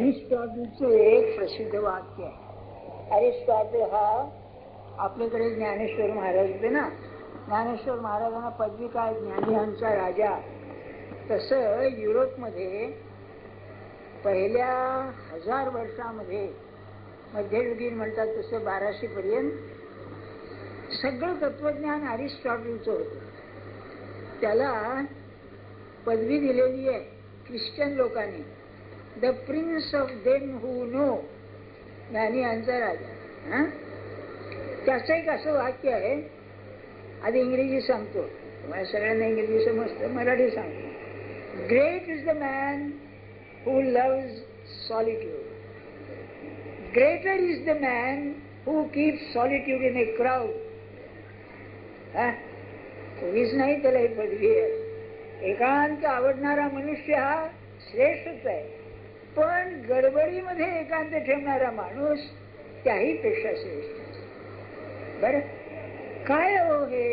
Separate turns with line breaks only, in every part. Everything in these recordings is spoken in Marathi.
अरिस्टॉटलचं एक प्रसिद्ध वाक्य आहे. अरिस्टॉटल हा आपल्याकडे ज्ञानेश्वर महाराज होते ना, ज्ञानेश्वर महाराजांना पदवी काय, ज्ञानियांचा राजा. तसं युरोपमध्ये पहिल्या 1000 वर्षामध्ये, मध्ययुगीन म्हणतात तसं 1200 पर्यंत सगळं तत्वज्ञान अरिस्टॉटलचं होतं. त्याला पदवी दिलेली आहे ख्रिश्चन लोकांनी, the prince of them who know, ज्ञानियांचा राजा. त्याचं एक असं वाक्य आहे, आधी इंग्रजी सांगतो, तुम्हाला सगळ्यांना इंग्रजी समजतं, मराठी सांगतो. Great is the man who loves solitude. Greater is the man who keeps solitude in a crowd. कोणीच नाही त्याला ही पदवी आहे. एकांत आवडणारा मनुष्य हा श्रेष्ठच आहे, पण गडबडीमध्ये एकांत ठेवणारा माणूस त्याही पेक्षा श्रेष्ठ. बर काय हो हे?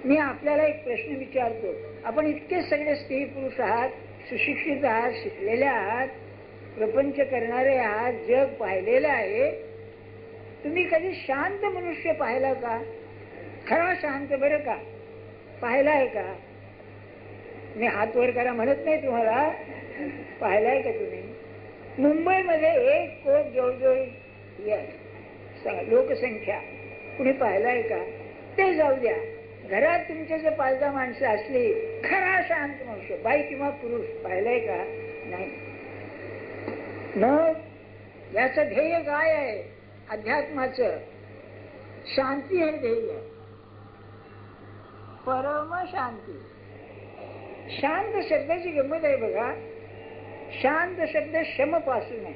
मी आपल्याला एक प्रश्न विचारतो. आपण इतके सगळे स्त्री पुरुष आहात, सुशिक्षित आहात, शिकलेले आहात, प्रपंच करणारे आहात, जग पाहिलेलं आहे. तुम्ही कधी शांत मनुष्य पाहिला का? खरा शांत बरं का पाहिलाय का? मी हात वर करा म्हणत नाही तुम्हाला, पाहिलाय का तुम्ही? मुंबईमध्ये 1 कोट जवळजवळ लोकसंख्या, कुणी पाहिलाय का? ते जाऊ द्या, घरात तुमचे जर 5-10 माणसं असली, खरा शांत मनुष्य, बाई किंवा पुरुष पाहिलंय का? नाही. मग याचं ध्येय काय आहे? अध्यात्माचं शांती हे ध्येय आहे, परम शांती. शांत शब्दाची गंमत आहे बघा. शांत शब्द शम पासून आहे,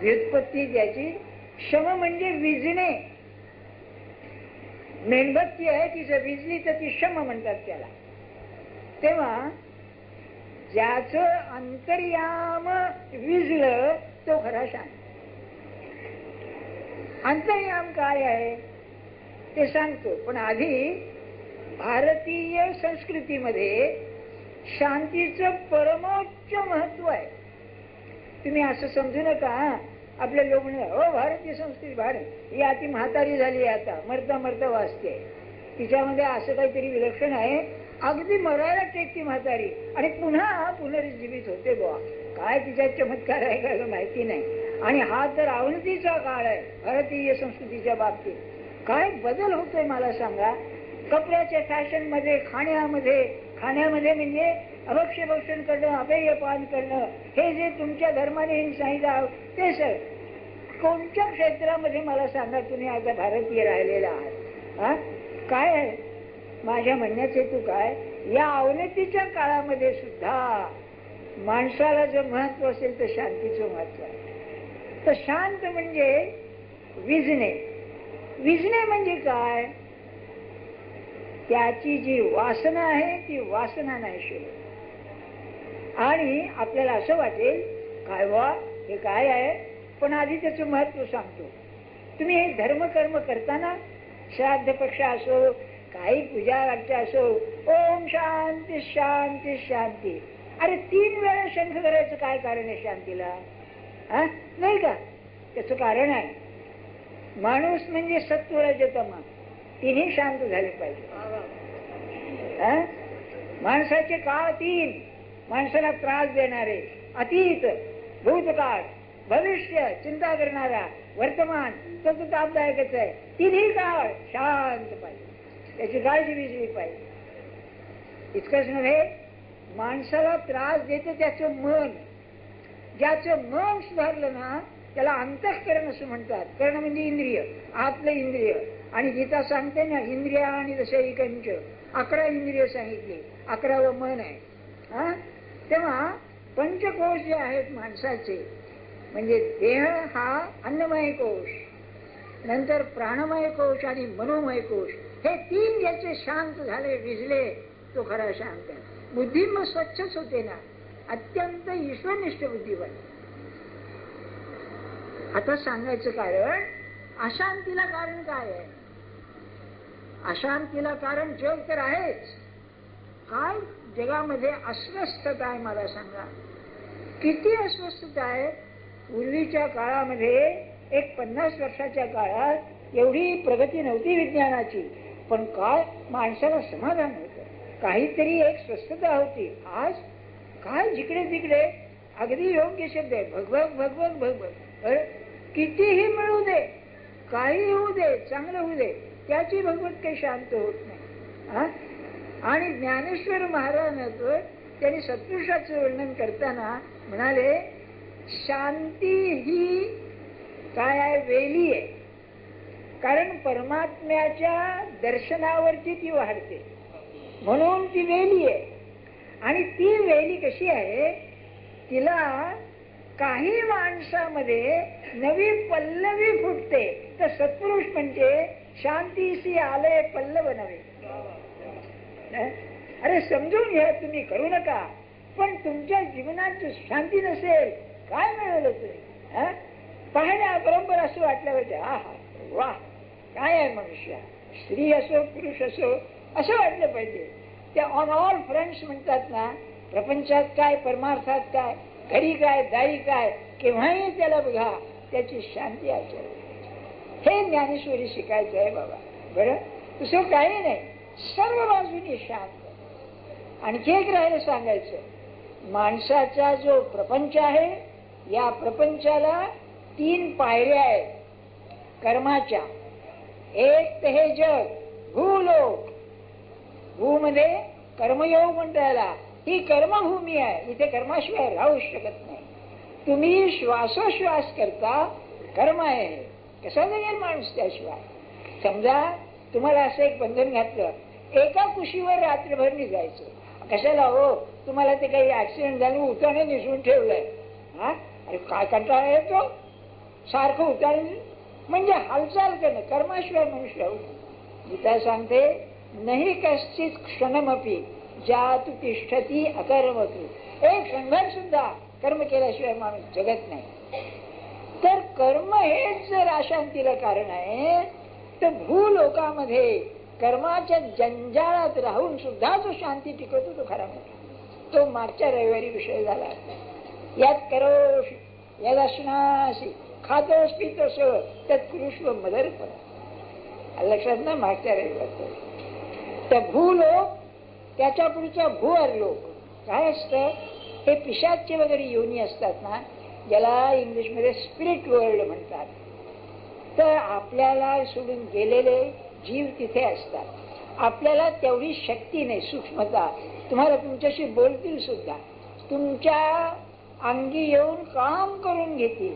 व्युत्पत्ती त्याची. शम म्हणजे विजणे. मेणबत्ती आहे, ती जर विजली तर ती शम म्हणतात त्याला. तेव्हा ज्याचं अंतर्याम विजलं तो खरा शांत. अंतर्याम काय आहे ते सांगतो, पण आधी भारतीय संस्कृतीमध्ये शांतीचं परमोच्च महत्व आहे. तुम्ही असं समजू नका आपल्या लोक हो भारतीय संस्कृती भारत ही अति म्हातारी झाली, आता मरता मरता वाचते, तिच्यामध्ये असं काहीतरी विलक्षण आहे. अगदी मरायला टेकती म्हातारी आणि पुन्हा पुनरुज्जीवित होते. बुवा काय तिच्यात चमत्कार आहे का माहिती नाही. आणि हा तर अवनतीचा काळ आहे भारतीय संस्कृतीच्या बाबतीत. काय बदल होतोय मला सांगा. कपड्याच्या फॅशन मध्ये, खाण्यामध्ये म्हणजे अभक्ष्य भक्षण करणं, अपेयपान करणं, हे जे तुमच्या धर्माने सांगितलं ते सर कोणत्या क्षेत्रामध्ये मला सांगा तुम्ही आता भारतीय राहिलेला आहात? काय आहे माझ्या म्हणण्याचे हेतू काय? या अवनतीच्या काळामध्ये सुद्धा माणसाला जर महत्व असेल तर शांतीचं महत्व आहे. तर शांत म्हणजे विजणे. विजणे म्हणजे काय? त्याची जी वासना आहे ती वासना नाही शिल्लक. आणि आपल्याला असं वाटेल काय वा हे काय आहे, पण आधी त्याचं महत्व सांगतो. तुम्ही हे धर्मकर्म करताना, श्राद्ध पक्ष असो, काही पूजा अर्चा असो, ओम शांती शांती शांती, अरे 3 वेळा शंख करायचं काय कारण आहे शांतीला? नाही का? त्याचं कारण आहे माणूस म्हणजे सत्व रजतम तिन्ही शांत झाले पाहिजे. माणसाचे काळ 3, माणसाला त्रास देणारे, अतीत, भूतकाळ, भविष्य चिंता करणारा, वर्तमान त्याचं तापदायकच आहे. तिन्ही काळ शांत पाहिजे, त्याची काळजी विसरली पाहिजे. इतकंच नव्हे, माणसाला त्रास देते त्याचं मन. ज्याचं मन सुधारलं ना त्याला अंतःकरण असं म्हणतात. कर्ण म्हणजे इंद्रिय, आतलं इंद्रिय. आणि गीता सांगते ना, इंद्रिया आणि दशैकंच, 11 इंद्रिय सांगितली, 11वं मन आहे. तेव्हा पंचकोश जे आहेत माणसाचे, म्हणजे देह हा अन्नमय कोश, नंतर प्राणमय कोश आणि मनोमय कोश, हे 3 ज्याचे शांत झाले, विजले, तो खरा शांत आहे. बुद्धी मग स्वच्छच होते ना, अत्यंत ईश्वरनिष्ठ बुद्धी बनते. आता सांगायचं कारण, अशांतीला कारण काय आहे? अशांतीला कारण जग तर आहेच. काय जगामध्ये अस्वस्थता आहे मला सांगा, किती अस्वस्थता आहे. पूर्वीच्या काळामध्ये एक 50 वर्षाच्या काळात एवढी प्रगती नव्हती विज्ञानाची, पण काय माणसाला समाधान होतं, काहीतरी एक स्वस्थता होती. आज काय जिकडे तिकडे अगदी योग्य शब्द आहे, भगभग भगभग भगभग. कितीही मिळू दे, काही होऊ दे, चांगलं होऊ दे, त्याची भगवत काही शांत होत नाही. आणि ज्ञानेश्वर महाराज त्यांनी सत्पुरुषाचं वर्णन करताना म्हणाले, शांती ही काय आहे, वेली आहे. कारण परमात्म्याच्या दर्शनावरती ती वाढते म्हणून ती वेली आहे. आणि ती वेली कशी आहे, तिला काही माणसामध्ये नवी पल्लवी फुटते. तर सत्पुरुष म्हणजे शांतीशी आले पल्लव नवे. अरे समजून घ्या, तुम्ही करू नका, पण तुमच्या जीवनात शांती नसेल काय मिळवलं तुम्ही. पाहण्या बरोबर असं वाटलं पाहिजे, हा वा काय आहे मनुष्य, स्त्री असो पुरुष असो असं वाटलं पाहिजे. त्या ऑन ऑल फ्रंट्स म्हणतात ना, प्रपंचात काय, परमार्थात काय, घरी काय, दारी काय, केव्हाही त्याला बघा त्याची शांती असेल. हे ज्ञानेश्वरी शिकायचं आहे बाबा. बरं, दुसरं काही नाही, सर्व बाजूनी शांत. आणखी एक राहिलं सांगायचं, माणसाचा जो प्रपंच आहे, या प्रपंचाला 3 पायऱ्या आहेत कर्माच्या. एक तर हे जग, भूलोक. भू मध्ये कर्मयोग म्हणता याला, ही कर्मभूमी आहे, इथे कर्माशिवाय राहू शकत नाही. तुम्ही श्वासोश्वास करता, कर्म आहे. कसा जगेल माणूस त्याशिवाय. समजा तुम्हाला असं एक बंधन घातलं, एका कुशीवर रात्रभर निघायचं. कशाला हो, तुम्हाला ते काही ऍक्सिडेंट झालं, उताने निसून ठेवलंय. अरे काय कंटाळा येतो सारखं उताने, म्हणजे हालचाल करणं, कर्माशिवाय मनुष्य राहू. गीता सांगते, नाही कश्चित क्षणमपि जातु तिष्ठती अकर्मतु. एक क्षणभर सुद्धा कर्म केल्याशिवाय माणूस जगत नाही. तर कर्म हेच जर अशांतीला कारण आहे, तर भूलोकामध्ये कर्माच्या जंजाळात राहून सुद्धा जो शांती टिकवतो तो खरा मोठा. तो मागच्या रविवारी विषय झाला. यात करोश यदश्नासी, खातोस पितोस तत्कृष्व मदर्पण. लक्षात ना, मागच्या रविवार. त्या भूलोक, त्याच्या पुढच्या भूअर लोक काय असतं, हे पिशाच्य वगैरे योनी असतात ना, ज्याला इंग्लिशमध्ये स्पिरिट वर्ल्ड म्हणतात. तर आपल्याला सोडून गेलेले जीव तिथे असतात. आपल्याला तेवढी शक्ती नाही, सूक्ष्मता. तुम्हाला तुमच्याशी बोलतील सुद्धा, तुमच्या अंगी येऊन काम करून घेतील.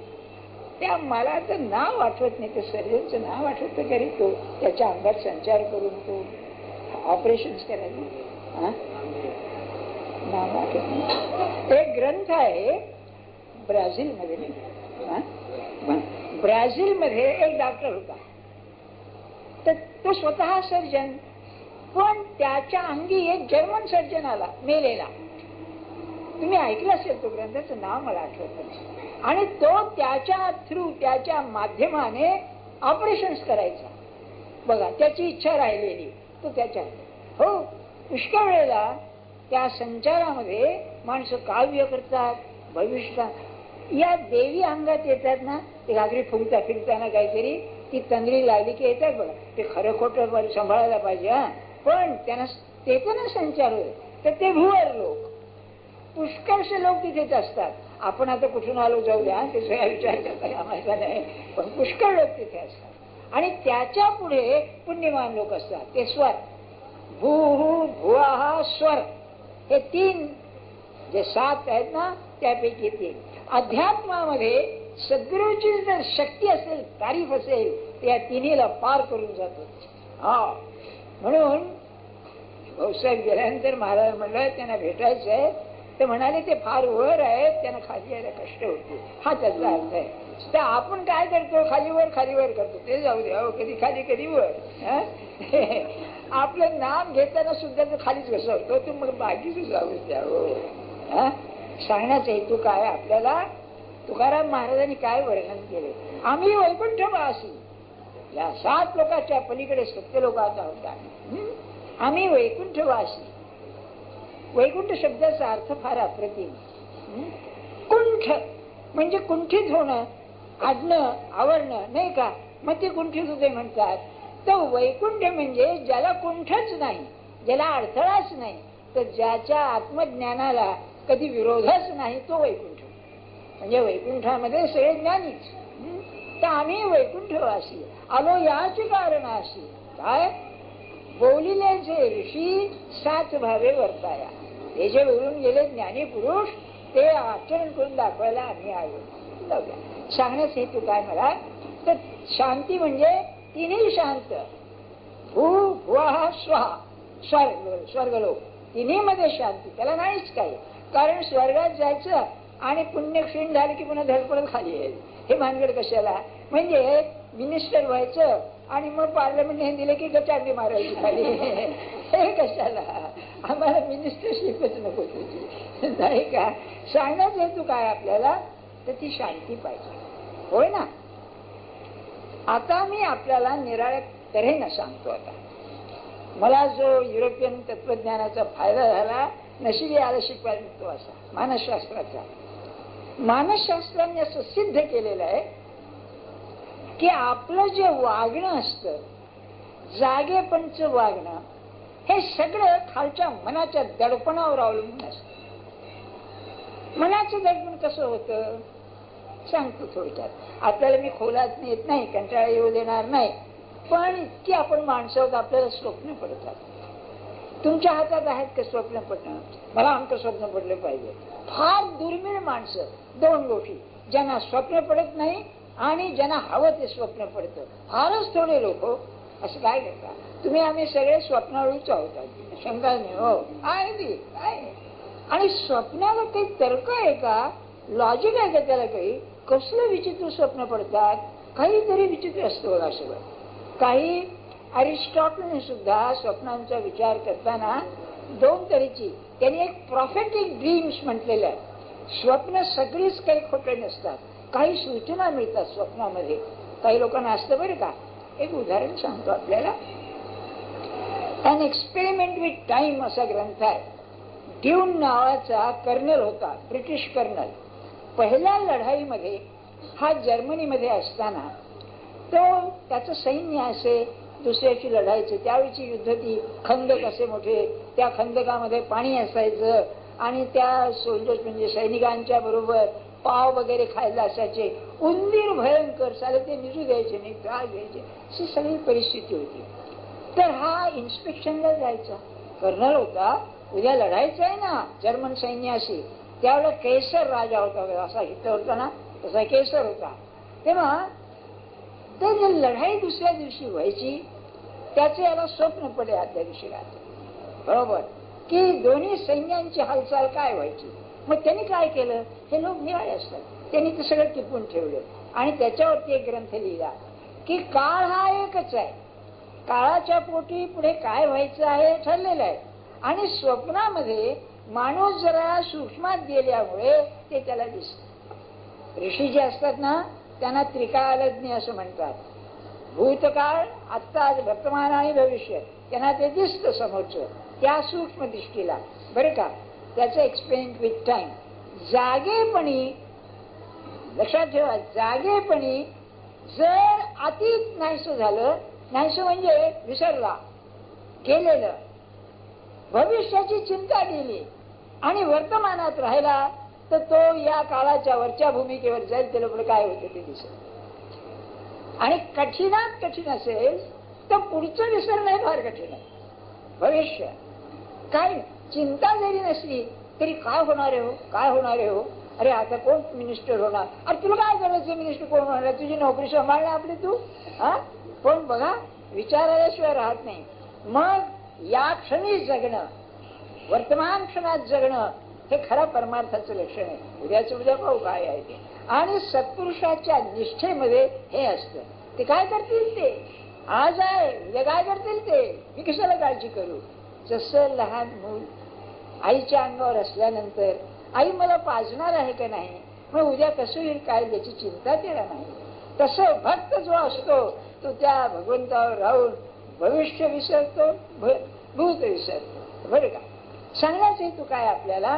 त्या मला तर नाव आठवत नाही, ते सर्जनचं नाव आठवतं तरी तो त्याच्या अंगात संचार करून तो ऑपरेशन करायचे. नाव आठवत नाही. एक ग्रंथ आहे ब्राझील मध्ये, ब्राझील मध्ये एक डॉक्टर होता. तर तो स्वतः सर्जन, पण त्याच्या अंगी एक जर्मन सर्जन आला मेलेला. तुम्ही ऐकलं असेल तो, ग्रंथाचं नाव मला आठवत नाही. आणि तो त्याच्या थ्रू, त्याच्या माध्यमाने ऑपरेशन्स करायचा. बघा, त्याची इच्छा राहिलेली तो त्याच्या. हो, पुष्कळ वेळेला त्या संचारामध्ये माणसं काव्य करतात, भविष्य या देवी अंगात येतात ना, ते घागरी फुलता फिरताना काहीतरी ती तंद्री लागली की येतात बघा. ते खरं खोटं सांभाळायला पाहिजे. पण त्यांना ते पण संचार होईल. तर ते भूवर लोक, पुष्कळशे लोक तिथेच असतात. आपण आता कुठून आलो जाऊ द्या, ते सगळा विचार करता आम्हाला नाही, पण पुष्कळ लोक तिथे असतात. आणि त्याच्या पुढे पुण्यवान लोक असतात. ते स्वर, भू भुवा स्वर, हे 3 जे 7 आहेत ना, त्यापैकी 3. अध्यात्मामध्ये सद्गुरूची जर शक्ती असेल, तारीफ असेल, तर या 3हीला पार करून जातो. म्हणून भाऊसाहेब गेल्यानंतर महाराज म्हणलं त्यांना भेटायचं आहे. ते म्हणाले ते फार वर आहेत, त्यांना खाली यायला कष्ट होते. हा त्याचा अर्थ आहे. तर आपण काय करतो, खालीवर करतो. ते जाऊ द्या, कधी खाली कधी वर. आपलं नाम घेताना सुद्धा तो खालीच घसरतो, तो मग बाकीच जाऊ द्या. सांगण्याचा हेतू काय आपल्याला, तुकाराम महाराजांनी काय वर्णन केले. आम्ही वैकुंठवासी, या 7 लोकांच्या पलीकडे 7 लोकांचा होता. आम्ही वैकुंठवासी. वैकुंठ शब्दाचा अर्थ फार अप्रतिम. कुंठ म्हणजे कुंठित होणं, आडणं, आवरणं, नाही का? मग ते कुंठित होते म्हणतात. तर वैकुंठ म्हणजे ज्याला कुंठच नाही, ज्याला अडथळाच नाही, तर ज्याच्या आत्मज्ञानाला कधी विरोधच नाही, तो वैकुंठ. म्हणजे वैकुंठामध्ये सगळे ज्ञानीच. तर आम्ही वैकुंठवासी आलो याचे कारण अशी काय? बोलिले जे ऋषी सात भावे वर्ताया. हे जे बोलून गेले ज्ञानी पुरुष ते आचरण करून दाखवायला आम्ही आलो. सांगण्यास हेतू काय मला? तर शांती म्हणजे तिन्ही शांत, भू भुवा स्वाहा, स्वर्गलोक तिन्ही मध्ये शांती. त्याला नाहीच काही. कारण स्वर्गात जायचं आणि पुण्य क्षीण झालं की पुन्हा धडपडत खाली यायचं, हे भानगड कशाला? म्हणजे मिनिस्टर व्हायचं आणि मग पार्लमेंट दिले की गटांगी मारायची खाली, हे कशाला? आम्हाला मिनिस्टरशिपच नको तुझी, नाही का? सांगण्याचा हेतू काय आपल्याला? तर ती शांती पाहिजे, होय ना? आता मी आपल्याला निराळ्या तऱ्हेनं सांगतो. आता मला जो युरोपियन तत्वज्ञानाचा फायदा झाला, नशिबी आला शिकवायला, तो असा मानसशास्त्राचा. मानसशास्त्राने असं सिद्ध केलेलं आहे की आपलं जे वागणं असतं, जागेपणचं वागणं, हे सगळं खालच्या मनाच्या दडपणावर अवलंबून असतं. मनाचं दडपण कसं होतं सांगतो थोडक्यात. आपल्याला मी खोलात येत नाही, कंटाळा येऊ देणार नाही, पण इतकी आपण माणसं आहोत, आपल्याला स्वप्न पडतात. तुमच्या हातात आहेत का स्वप्न पडणं? मला आमचं स्वप्न पडलं पाहिजे. फार दुर्मिळ माणसं, दोन गोष्टी, ज्यांना स्वप्न पडत नाही आणि ज्यांना हवं ते स्वप्न पडतं, फारच थोडे लोक. असं काय करता तुम्ही? आम्ही सगळे स्वप्नाळूच आहोत, शंका नाही हो. आहे आणि स्वप्नाला काही तर्क आहे का? लॉजिक आहे का त्याला? काही कसलं विचित्र स्वप्न पडतात, काहीतरी विचित्र असतं बघा सगळं. काही अरिस्टॉटलने सुद्धा स्वप्नांचा विचार करताना दोन तऱ्हेची, त्यांनी एक प्रॉफेटिक ड्रीम्स म्हटलेलं आहे. स्वप्न सगळीच काही खोटे नसतात, काही सूचना मिळतात स्वप्नामध्ये, काही लोकांना असतं बरं का. एक उदाहरण सांगतो आपल्याला. अन एक्सपेरिमेंट विथ टाइम असा ग्रंथ आहे. ड्यून नावाचा कर्नल होता, ब्रिटिश कर्नल. पहिल्या लढाईमध्ये हा जर्मनीमध्ये असताना तो त्याचं सैन्य असे दुसऱ्याची लढायचं. त्यावेळीची युद्ध ती खंदक असे मोठे, त्या खंदकामध्ये पाणी असायचं आणि त्या सोल्जर्स म्हणजे सैनिकांच्या बरोबर पाव वगैरे खायला असायचे. उंदीर भयंकर, साले ते निजू द्यायचे नाही, त्रास द्यायचे, अशी सगळी परिस्थिती होती. तर हा इन्स्पेक्शनला जायचा, कर्नल होता. उद्या लढायचं आहे ना जर्मन सैन्याशी. त्यावेळेला केसर राजा होता, असा हिटलर होता ना तसा केसर होता. तेव्हा तर लढाई दुसऱ्या दिवशी व्हायची, त्याचे याला स्वप्न पडे आदल्या दिवशी राहते बरोबर की दोन्ही सैन्यांची हालचाल काय व्हायची. मग त्यांनी काय केलं? हे लोक निराळे असतात, त्यांनी ते सगळं टिपून ठेवलं आणि त्याच्यावरती एक ग्रंथ लिहिला की काळ हा एकच आहे, काळाच्या पोटी पुढे काय व्हायचं आहे ठरलेलं आहे. आणि स्वप्नामध्ये माणूस जरा सूक्ष्मात गेल्यामुळे ते त्याला दिसत. ऋषी जे असतात ना त्यांना त्रिकालज्ञ असं म्हणतात. भूतकाळ, आत्ता, वर्तमान आणि भविष्य, त्यांना ते दिसतं समोरचं, त्या सूक्ष्म दृष्टीला बरं का. त्याचं एक्सपेरिमेंट विथ टाइम. जागेपणी लक्षात ठेवा, जागेपणी जर अतीत नाहीसं झालं, नाहीसं म्हणजे विसरला गेलेलं, भविष्याची चिंता गेली आणि वर्तमानात राहिला, तर तो या काळाच्या वरच्या भूमिकेवर जाईल, त्याला पुढे काय होतं ते दिसेल. आणि कठीणात कठीण असेल तर पुढचं विसरणं हे फार कठीण आहे. भविष्य काय चिंता जरी नसली तरी काय होणार आहे हो, काय होणार आहे हो, अरे आता कोण मिनिस्टर होणार, अरे तुला काय करायचं मिनिस्टर कोण होणार, तुझी नोकरी सांभाळणार आपली तू. पण बघा विचाराशिवाय राहत नाही. मग या क्षणी जगणं, वर्तमान क्षणात जगणं हे खरं परमार्थाचं लक्षण आहे. उद्याचं उद्या पाहू काय आहे ते. आणि सत्पुरुषाच्या निष्ठेमध्ये हे असतं. ते काय करतील ते आज आहे, उद्या काय करतील ते मी कशाला काळजी करू. जसं लहान मूल आईच्या अंगावर असल्यानंतर आई मला पाजणार आहे का नाही, मग उद्या कसं येईल काय याची चिंता त्याला नाही. तसं भक्त जो असतो तो त्या भगवंतावर राहून भविष्य विसरतो, भूत विसरतो बरं का. सांगण्याचा हेतू काय आपल्याला,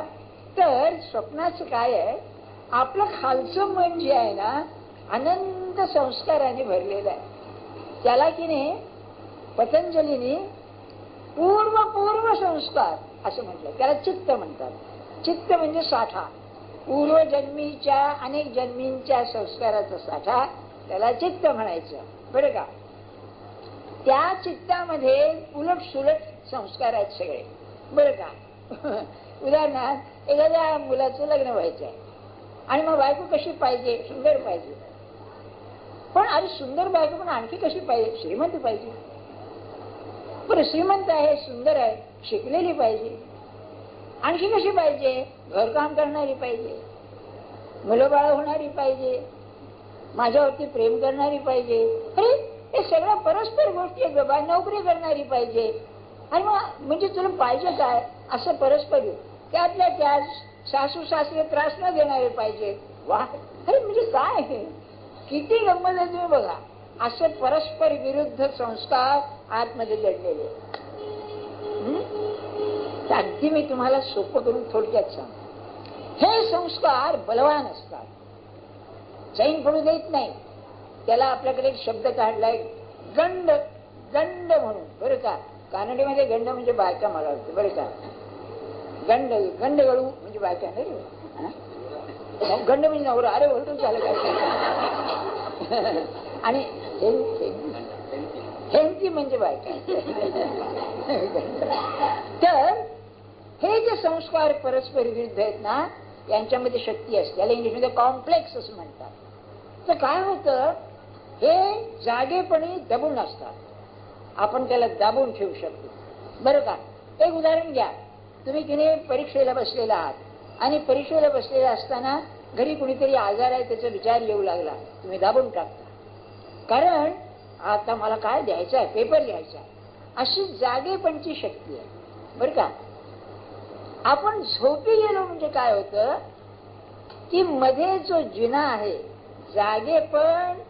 तर स्वप्नाचं काय आहे, आपलं खालचं मन जे आहे ना अनंत संस्काराने भरलेलं आहे. त्याला की नाही पतंजलीने पूर्व संस्कार असं म्हटलं, त्याला चित्त म्हणतात. चित्त म्हणजे साठा, पूर्वजन्मीच्या अनेक जन्मींच्या संस्काराचा साठा, त्याला चित्त म्हणायचं बरं का. त्या चित्तामध्ये उलट सुलट संस्कार आहेत सगळे बरं का. उदाहरणार्थ एखाद्या मुलाचं लग्न व्हायचं आहे आणि मग बायको कशी पाहिजे, सुंदर पाहिजे. पण अरे सुंदर बायको पण आणखी कशी पाहिजे, श्रीमंत पाहिजे. बरं श्रीमंत आहे, सुंदर आहे, शिकलेली पाहिजे. आणखी कशी पाहिजे, घरकाम करणारी पाहिजे, मुलं बाळ होणारी पाहिजे, माझ्यावरती प्रेम करणारी पाहिजे. अरे हे सगळ्या परस्पर गोष्टी आहेत बाबा. नोकरी करणारी पाहिजे. आणि मग म्हणजे तुला पाहिजे काय असं परस्पर त्यातल्या त्यात सासू सासरे त्रास न देणारे पाहिजे. वा, अरे म्हणजे काय हे किती गंमत आहे तुम्ही बघा. असे परस्पर विरुद्ध संस्कार आतमध्ये दडलेले. अगदी मी तुम्हाला सोपं करून थोडक्यात सांग. हे संस्कार बलवान असतात, चैन पडू देत नाही. त्याला आपल्याकडे एक शब्द काढलाय गंड, गंड म्हणून बरं का. कानडीमध्ये गंड म्हणजे बायका मला वाटतं बरं का. गंड, गंड गळू म्हणजे बायका नाही, गंड म्हणजे नवरा. अरे ओरडून झालं काय. आणि हेंती म्हणजे बायका. तर हे जे संस्कार परस्पर विरुद्ध आहेत ना, यांच्यामध्ये शक्ती असते. याला इंग्लिशमध्ये कॉम्प्लेक्स असं म्हणतात. तर काय होतं, हे जागेपणी दबून असतात. आपण त्याला दाबून ठेवू शकतो बरं का. एक उदाहरण घ्या. तुम्ही की नाही परीक्षेला बसलेला आहात आणि परीक्षेला बसलेला असताना घरी कुणीतरी आजार आहे त्याचा विचार येऊ लागला, तुम्ही दाबून टाकता. कारण आता मला काय द्यायचं आहे, पेपर द्यायचा आहे. अशी जागेपणची शक्ती आहे बरं का. आपण झोपी गेलो म्हणजे काय होतं की मध्ये जो जिना आहे, जागेपण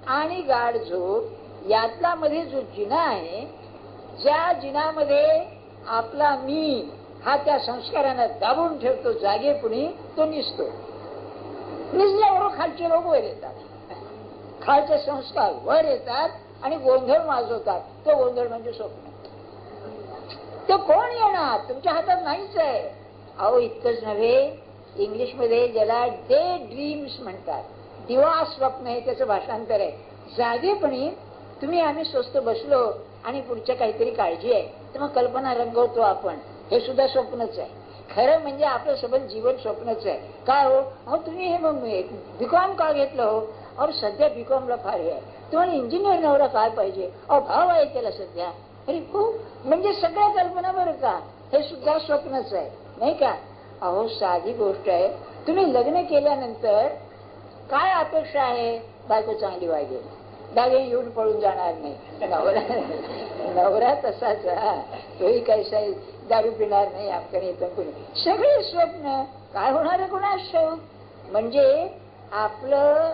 आणि गाढ झोप यातला मध्ये जो जिना आहे, ज्या जिनामध्ये आपला मी हा त्या संस्कारांना दाबून ठेवतो जागेपणी, तो निसतो. निसल्याबरोबर खालचे लोक वर येतात, खालचे संस्कार वर येतात आणि गोंधळ माजवतात. तो गोंधळ म्हणजे स्वप्न. तो कोण येणार, तुमच्या हातात नाहीच आहे. अहो इतकंच नव्हे, इंग्लिशमध्ये ज्याला डे ड्रीम्स म्हणतात, दिवा स्वप्न हे त्याचं भाषांतर आहे. जागेपणी तुम्ही आम्ही स्वस्त बसलो आणि पुढच्या काहीतरी काळजी आहे, तर मग कल्पना रंगवतो आपण, हे सुद्धा स्वप्नच आहे. खरं म्हणजे आपलं सबंध जीवन स्वप्नच आहे. काय हो, अहो तुम्ही हे मग बीकॉम का घेतलं हो, अहो सध्या बीकॉमला फार हे आहे. तुम्हाला इंजिनियर नवरा काय पाहिजे, अहो भाव आहे त्याला सध्या. अरे खूप म्हणजे सगळ्या कल्पना बरं का, हे सुद्धा स्वप्नच आहे नाही का. अहो साधी गोष्ट आहे, तुम्ही लग्न केल्यानंतर काय अपेक्षा आहे, बायको चांगली वागेल, दागिने येऊन पळून जाणार नाही. नवरा तसाच, तोही कैसा दारू पिणार नाही, आपल्याने येतं कोणी. सगळे स्वप्न काय होणार आहे कोणास ठाऊक. म्हणजे आपलं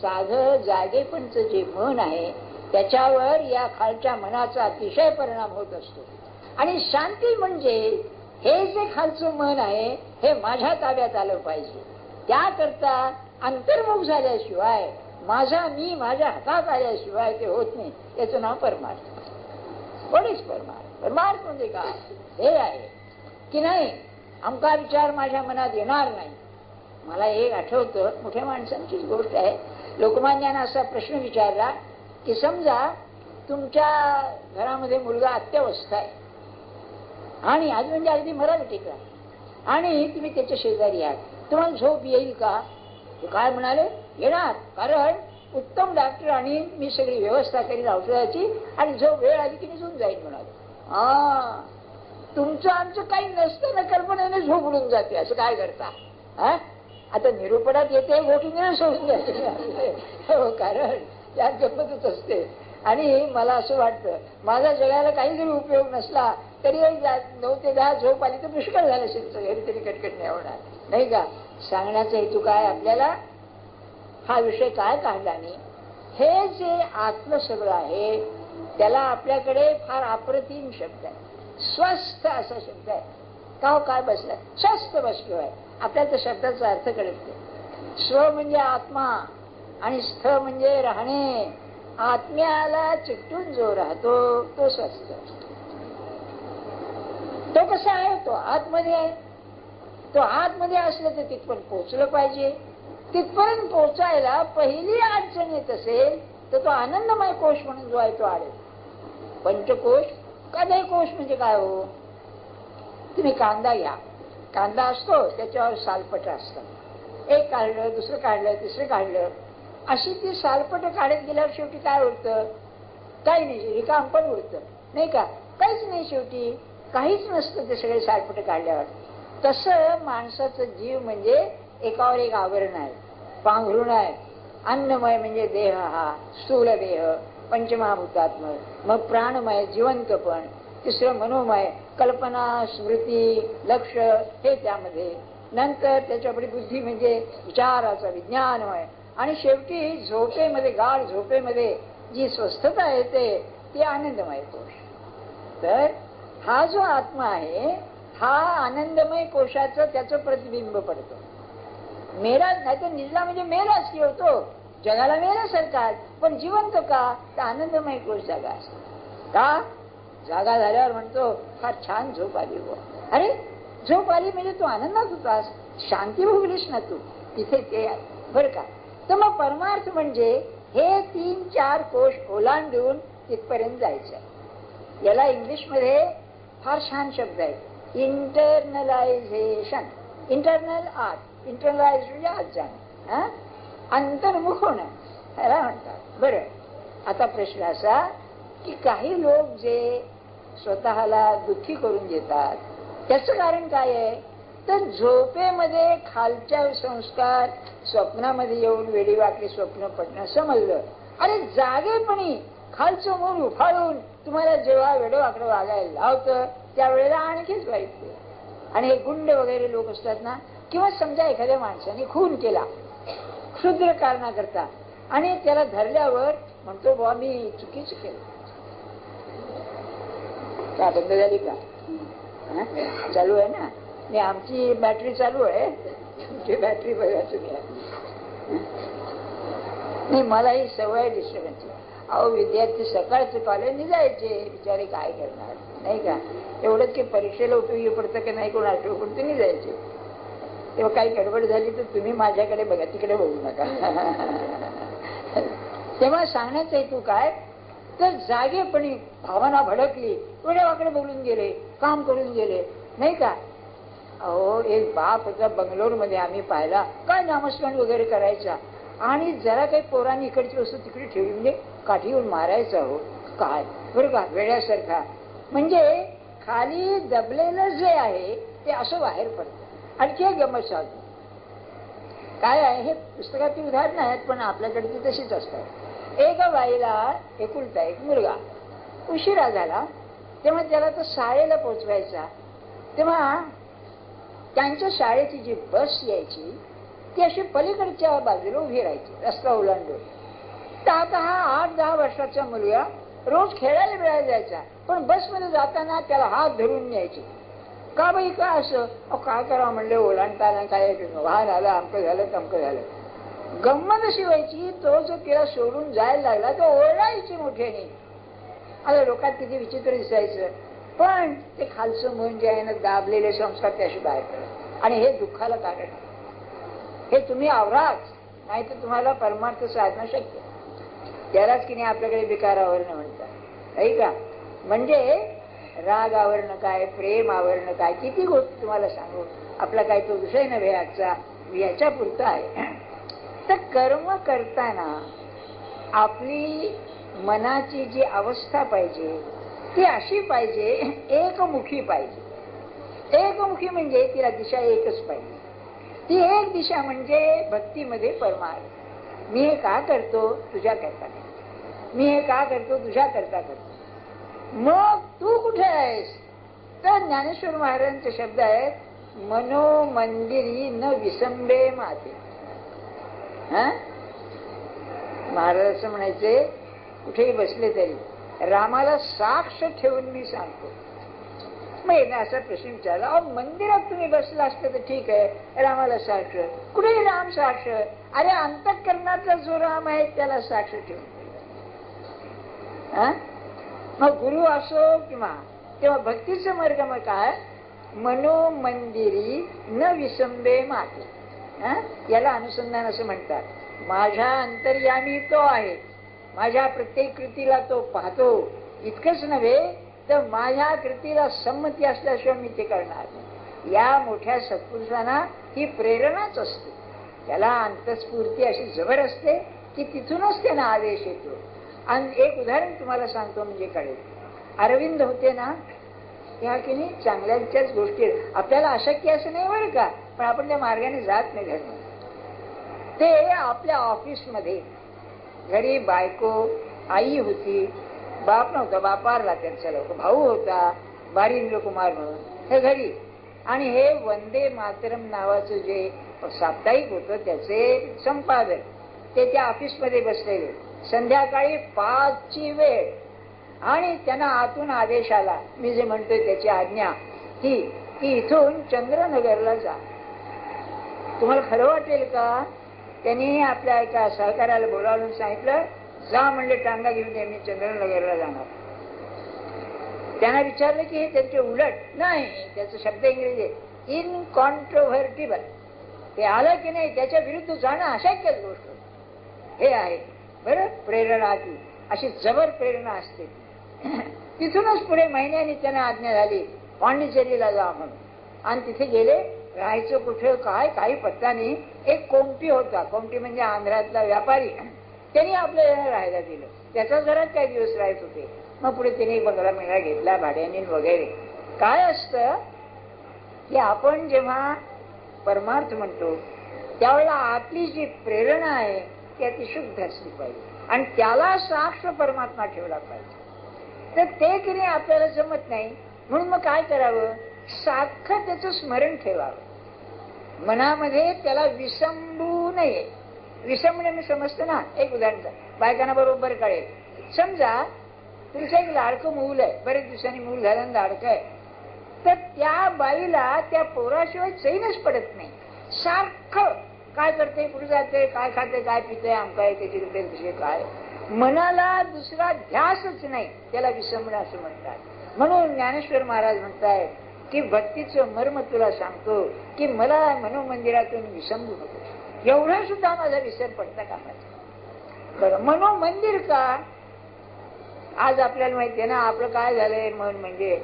साधं जागेपणचं जे मन आहे त्याच्यावर या खालच्या मनाचा अतिशय परिणाम होत असतो. आणि शांती म्हणजे हे जे खालचं मन आहे हे माझ्या ताब्यात आलं पाहिजे. त्याकरता अंतर्मुख झाल्याशिवाय, माझा मी माझ्या हातात आल्याशिवाय ते होत नाही. याचं नाव परमार्थ. कोणीच परमार्थ. परमार्थ म्हणजे काय, हे आहे की नाही अमका विचार माझ्या मनात येणार नाही. मला एक आठवतं, मोठ्या माणसांचीच गोष्ट आहे. लोकमान्यानं असा प्रश्न विचारला की समजा तुमच्या घरामध्ये मुलगा अत्यवस्थ आहे आणि आज म्हणजे अगदी मराठी टिकला आणि तुम्ही त्याच्या शेजारी आहात, तुम्हाला झोप येईल का. ते काय म्हणाले, येणार, कारण उत्तम डॉक्टर आणि मी सगळी व्यवस्था करीन औषधाची आणि जो वेळ आली की निघून जाईल म्हणाले. तुमचं आमचं काही नसताना कल्पनेने झोप उडून जाते, असं काय करता. आता निरूपणात येते गोष्टी सोडून जाते. हो, कारण त्यात गंमतच असते. आणि मला असं वाटतं माझा जगाला काही जरी उपयोग नसला तरी 9 ते 10 झोप आली तर पुष्कळ झालं असेल, घरी तरी कटकट नाही होणार नाही का. सांगण्याचा हेतू काय आपल्याला, हा विषय काय काढला नाही, हे जे आतलं सगळं आहे त्याला आपल्याकडे फार अप्रतिम शब्द आहे, स्वस्थ असा शब्द आहे. का काय बसलाय? स्वस्त बसलो आहे. आपल्याला त्या शब्दाचा अर्थ कळत नाही. स्व म्हणजे आत्मा आणि स्थ म्हणजे राहणे. आत्म्याला चिकटून जो राहतो तो स्वस्थ. तो कसा आहे? तो आतमध्ये आहे. तो आतमध्ये असलं तर तिथपर्यंत पोहोचलं पाहिजे. तिथपर्यंत पोहोचायला पहिली अडचण येत असेल तर तो आनंदमय कोश म्हणून जो आहे तो आडेल. पंचकोश कधे कोश म्हणजे काय हो? तुम्ही कांदा घ्या. कांदा असतो त्याच्यावर सालपट असतात. एक काढलं, दुसरं काढलं, तिसरं काढलं, अशी ती सालपट काढत गेल्यावर शेवटी काय उरतं? काही नाही, रिकाम पण उरतं नाही का? काहीच नाही, शेवटी काहीच नसतं ते सगळे सालपट काढल्यावर. तसं माणसाचं जीव म्हणजे एकावर एक आवरण आहे, पांघरुण आहे. अन्नमय म्हणजे देह, हा स्थूल देह पंचमहाभूतात्मक, मग प्राणमय जिवंतपण, तिसरं मनोमय कल्पना स्मृती लक्ष हे त्यामध्ये, नंतर त्याच्यापुढे बुद्धी म्हणजे विचाराचा विज्ञानमय, आणि शेवटी झोपेमध्ये गाढ झोपेमध्ये जी स्वस्थता येते ती आनंदमय कोश. तर हा जो आत्मा आहे हा आनंदमय कोशाचं त्याचं प्रतिबिंब पडतो. मेला नाही तर निजला म्हणजे मेलाच की होतो, जगाला मेल्यासारखा, पण जिवंत का? तर आनंदमय कोश जागा असतो. का? जागा झाल्यावर म्हणतो फार छान झोप आली हो. अरे झोप आली म्हणजे तू आनंदात होतास, शांती भोगलीस ना तू, तिथे ते आहे बरं का. तर मग परमार्थ म्हणजे हे 3-4 कोश ओलांडून तिथपर्यंत जायचं. याला इंग्लिश मध्ये फार छान शब्द आहे, इंटरनलायझेशन. इंटरनल आत, इंटरनलाइज म्हणजे आत जाणं, अंतर्मुख होणं ह्याला म्हणतात. बरं, आता प्रश्न असा की काही लोक जे स्वतःला दुःखी करून घेतात त्याचं कारण काय आहे? तर झोपेमध्ये खालच्या संस्कार स्वप्नामध्ये येऊन वेडीवाकडी स्वप्न पडणं समजलं, आणि जागेपणी खालचं मूल उफाळून तुम्हाला जेव्हा वेडवाकडं वागायला लावतं त्यावेळेला आणखीच वाईट. आणि हे गुंड वगैरे लोक असतात ना, किंवा समजा एखाद्या माणसाने खून केला क्षुद्र कारणाकरता, आणि त्याला धरल्यावर म्हणतो बुवा मी चुकीचं केलं. का बंद झाली का? चालू आहे ना? नाही, आमची बॅटरी चालू आहे, तुमची बॅटरी बघा तुम्ही. नाही, मला ही सवय डिस्टर्बन्सची. अहो विद्यार्थी सकाळचं कॉलेजने जायचे, बिचारे काय करणार नाही का? एवढंच की परीक्षेला उपयोगी पडतं की नाही कोण आठवण पण तुम्ही जायचे. तेव्हा काही गडबड झाली तर तुम्ही माझ्याकडे बघा, तिकडे बघू नका. तेव्हा सांगण्याचा हेतू काय? तर जागेपणी भावना भडकली, वेडेवाकडे बोलून गेले, काम करून गेले नाही का? अहो एक बाप होता बंगलोर मध्ये, आम्ही पाहिला काय नामस्मरण वगैरे करायचा, आणि जरा काही पोरांनी इकडची वस्तू तिकडे ठेवली म्हणजे काठी येऊन मारायचा. हो काय बरं का, वेड्यासारखा. म्हणजे खाली दबलेलं जे आहे ते असं बाहेर पडतं. आणखी एक गमत सांगतो काय आहे, हे पुस्तकातील उदाहरण आहेत पण आपल्याकडे ती तशीच असतात. एका बाईला एकुलता एक मुलगा, उशिरा झाला तेव्हा त्याला तो शाळेला पोचवायचा. तेव्हा त्यांच्या शाळेची जी बस यायची ती अशी पलीकडच्या बाजूला उभी राहायची, रस्ता ओलांडून. तर आता हा 8-10 वर्षाचा मुलगा रोज खेळायला मिळायला जायचा, पण बसमध्ये जाताना त्याला हात धरून न्यायची. का बाई का असं? काय करावं म्हणलं, ओलांडताना काय वाहन आलं, अमकं झालं तमकं झालं. गंमत अशी व्हायची, तो जो तिला सोडून जायला लागला तो ओरडायची मोठ्याने. आता लोकात किती विचित्र दिसायचं, पण ते खालचं मन जे आहे ना, दाबलेले संस्कार त्याशी बाहेर पडले, आणि हे दुःखाला कारण आहे. हे तुम्ही आवराच, नाही तर तुम्हाला परमार्थ साधणं शक्य. त्यालाच की नाही आपल्याकडे विकार आवरणं म्हणतात नाही का? म्हणजे राग आवरणं काय, प्रेम आवरणं काय, किती गोष्टी तुम्हाला सांगू. आपला काय तो विषय नव्हे आजचा, याच्या पुरता आहे. तर कर्म करताना आपली मनाची जी अवस्था पाहिजे ती अशी पाहिजे, एकमुखी पाहिजे. एकमुखी म्हणजे तिला दिशा एकच पाहिजे. ती एक दिशा म्हणजे भक्तीमध्ये परमार्थ. मी हे का करतो? तुझ्या करता करतो. मी हे का करतो? तुझ्या करता करतो. मग तू कुठे आहेस? तर ज्ञानेश्वर महाराजांचे शब्द आहेत, मनो मंदिरी न विसंबे माते. महाराज असं म्हणायचे, कुठेही बसले तरी रामाला साक्ष ठेवून मी सांगतो, मग याने असा प्रश्न विचारला, अहो मंदिरात तुम्ही बसला असतं तर ठीक आहे, रामाला साक्ष, कुठेही राम साक्ष, अरे अंतःकरणातला जो राम आहे त्याला साक्ष ठेवून. मग गुरु असो किंवा तेव्हा भक्तीचं मार्ग मग काय, मनोमंदिरी न विसंबे माते. याला अनुसंधान असं म्हणतात. माझ्या अंतर्यामी तो आहे, माझ्या प्रत्येक कृतीला तो पाहतो. इतकंच नव्हे तर माझ्या कृतीला संमती असल्याशिवाय मी ते करणार नाही. या मोठ्या सत्पुरुषांना ही प्रेरणाच असते. त्याला अंतस्फूर्ती अशी जबर असते की तिथूनच त्यांना आदेश येतो. आणि एक उदाहरण तुम्हाला सांगतो म्हणजे कळेल. अरविंद होते ना, ह्या की नाही चांगल्याच्याच गोष्टी आपल्याला अशक्य असं नाही बरं का, पण आपण त्या मार्गाने जात नाही धर्म. ते आपल्या ऑफिसमध्ये, घरी बायको आई होती, बाप नव्हता, बापारला त्यांचा लोक, भाऊ होता बारींद्र कुमार म्हणून, हे घरी. आणि हे वंदे मातरम नावाचं जे साप्ताहिक होतं त्याचे संपादक, ते त्या ऑफिसमध्ये बसलेले. संध्याकाळी 5ची वेळ आणि त्यांना आतून आदेश आला, मी जे म्हणतोय त्याची आज्ञा ही की इथून चंद्रनगरला जा. तुम्हाला खरं वाटेल का? त्यांनी आपल्या एका सहकार्याला बोलावून सांगितलं, जा म्हणले, टांगा घेऊन ये, मी चंद्रनगरला जाणार. त्यांना विचारलं की हे त्यांचे उलट नाही, त्याचा शब्द इंग्रजी इनकॉन्ट्रोव्हर्टिबल, ते आलं की नाही त्याच्या विरुद्ध जाणं अशक्यच गोष्ट हे आहे. बरं, प्रेरणा ती अशी जबर प्रेरणा असते. तिथूनच पुढे महिन्यांनी त्यांना आज्ञा झाली पांडिचेरीला जा म्हणून. आणि तिथे गेले. राहायचं कुठे काय काही पत्ता नाही. एक कोमटी होता, कोमटी म्हणजे आंध्रातला व्यापारी, त्यांनी आपल्याला राहायला दिलं. त्याचा घरात काही दिवस राहत होते. मग पुढे त्यांनी बंगला मेळा घेतला भाड्याने वगैरे. काय असतं की आपण जेव्हा परमार्थ म्हणतो त्यावेळेला आपली जी प्रेरणा आहे ती अति शुद्ध असली पाहिजे आणि त्याला साक्ष परमात्मा ठेवला पाहिजे. तर ते की नाही आपल्याला जमत नाही. म्हणून मग काय करावं, सारखं त्याचं स्मरण ठेवावं मनामध्ये, त्याला विसंबू नये. विसंबणे मी समजतं ना. एक उदाहरण बायकांना बरोबर कळेल. समजा तुमचं एक लाडकं मूल आहे, बरेच दिवसांनी मूल झालं लाडकं आहे, तर त्या बाईला त्या पोराशिवाय चैनच पडत नाही. सारखं काय करते, कुठे जाते, काय खाते, काय पिते, आमकाय त्याची तसे काय, मनाला दुसरा ध्यासच नाही, त्याला विसंबणं असं म्हणतात. म्हणून ज्ञानेश्वर महाराज म्हणतायत की भक्तीचं मर्म तुला सांगतो की मला मनोमंदिरातून विसंबू नको. एवढं सुद्धा माझा विसर पडता कामाचा. बरं, मनोमंदिर का? आज आपल्याला माहिती आहे ना, आपलं काय झालंय, मन म्हणजे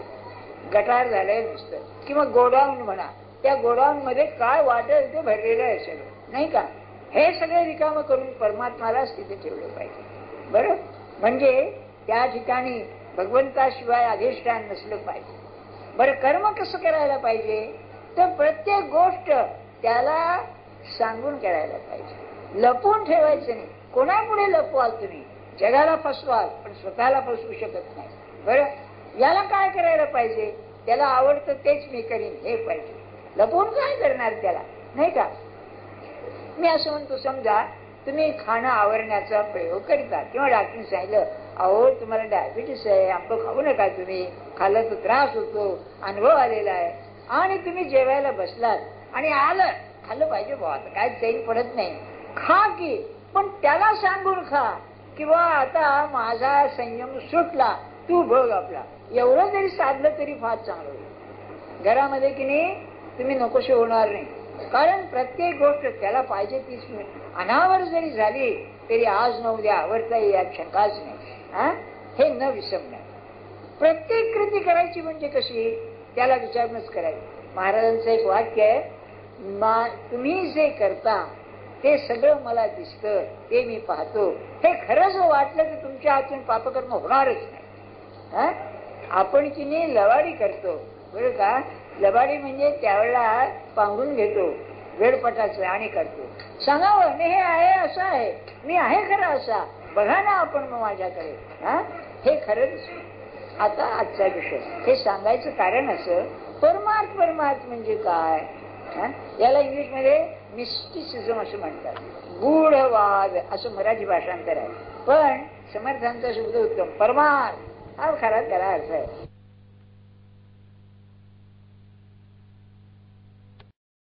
गटार झालंय नुसतं, किंवा गोडाऊन म्हणा. त्या गोडाऊन मध्ये काय वाटेल ते भरलेलं आहे सगळं, नाही का? हे सगळे रिकामं करून परमात्मालाच तिथे ठेवलं पाहिजे. बरं, म्हणजे त्या ठिकाणी भगवंताशिवाय अधिष्ठान नसलं पाहिजे. बरं, कर्म कसं करायला पाहिजे, तर प्रत्येक गोष्ट त्याला सांगून करायला पाहिजे. लपवून ठेवायचं नाही. कोणापुढे लपवाल तुम्ही? जगाला फसवाल पण स्वतःला फसवू शकत नाही. बरं, याला काय करायला पाहिजे, त्याला आवडतं तेच मी करीन हे पाहिजे. लपवून काय करणार त्याला, नाही का? मी असं म्हणतो, समजा तुम्ही खाणं आवरण्याचा प्रयोग करता किंवा डॉक्टरने सांगितलं, अहो तुम्हाला डायबिटीस आहे, आंबं खाऊ नका, तुम्ही खाल्लं तर त्रास होतो, अनुभव आलेला आहे, आणि तुम्ही जेवायला बसलात आणि आलं, खाल्लं पाहिजे बुवा, आता काय चैन पडत नाही, खा की, पण त्याला सांगून खा किंवा आता माझा संयम सुटला, तू बघ आपला. एवढं जरी साधलं तरी फार चांगलं होईल. घरामध्ये की नाही तुम्ही नकोशी होणार नाही. कारण प्रत्येक गोष्ट त्याला पाहिजे तीच अनावर जरी झाली तरी आज न उद्या आवडता यात शंकाच नाही. हे न विसरणार. प्रत्येक कृती करायची म्हणजे कशी, त्याला विचारूनच करायची. महाराजांचं एक वाक्य आहे, तुम्ही जे करता ते सगळं मला दिसतं, ते मी पाहतो. हे खरं जर वाटलं तर तुमच्या हातून पापकर्म होणारच नाही. आपण की नाही लवाडी करतो, बरं का? लबाडी म्हणजे त्यावेळेला पांघरून घेतो वेळपटाचं आणि करतो. सांगावं नाही, हे आहे असं आहे, मी आहे खरं असा, बघा ना आपण मग माझ्याकडे. हे खरंच आता आजचा विषय. हे सांगायचं कारण असं, परमार्थ म्हणजे काय, याला इंग्लिशमध्ये मिस्टिसिझम असं म्हणतात. गूढवाद असं मराठी भाषांतर आहे. पण समर्थांचा शब्द उत्तम, परमार्थ हा खरा त्याला अर्थ आहे.